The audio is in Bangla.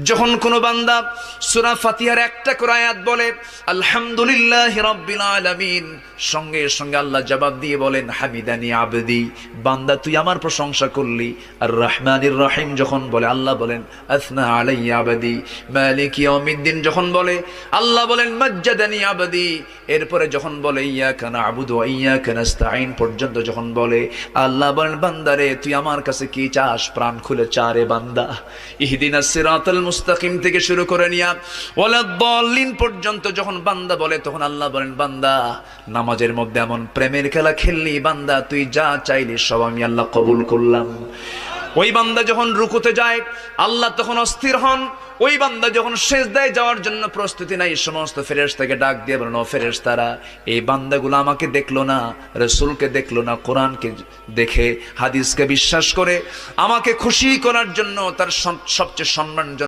যখন কোনো বান্দা সূরা ফাতিহার একটা করে আয়াত বলে আলহামদুলিল্লাহি রাব্বিল আলামিন, সঙ্গে সঙ্গে আল্লাহ জবাব দিয়ে বলেন হামিদানি আবদি, বান্দা তুই আমার প্রশংসা করলি। আর রহমানির রহিম যখন বলে আল্লাহ বলেন আসনা আলাইয়া আবদি। মালিক ইয়াউমিদ্দিন যখন বলে আল্লাহ বলেন মাজ্জাদানি আবদি। এরপরে যখন বলে ইয়াকা না'বুদু ওয়া ইয়াকা নাস্তাঈন পর্যন্ত যখন বলে আল্লাহ বলেন বান্দারে তুই আমার কাছে কি চাস, প্রাণ খুলে চা রে বান্দা। ইহদিনাস সিরাতাল মুস্তাকিম থেকে শুরু করে নিয়া ওয়ালাদ-দাল্লিন পর্যন্ত যখন বান্দা বলে তখন আল্লাহ বলেন বান্দা নামাজের মধ্যে এমন প্রেমের খেলা খেললি বান্দা, তুই যা চাইলি সব আমি আল্লাহ কবুল করলাম। ওই বান্দা যখন রুকুতে যায় আল্লাহ তখন অস্থির হন। ওই বান্দা যখন সিজদায় যাওয়ার জন্য প্রস্তুতি নাই, সমস্ত ফেরেশতাকে ডাক দিয়ে বলেন ও ফেরেশতারা, এই বান্দাগুলো আমাকে দেখলো না, রাসূলকে দেখলো না, কোরআনকে দেখে হাদিসকে বিশ্বাস করে আমাকে খুশি করার জন্য তার সবচেয়ে সম্মানজনক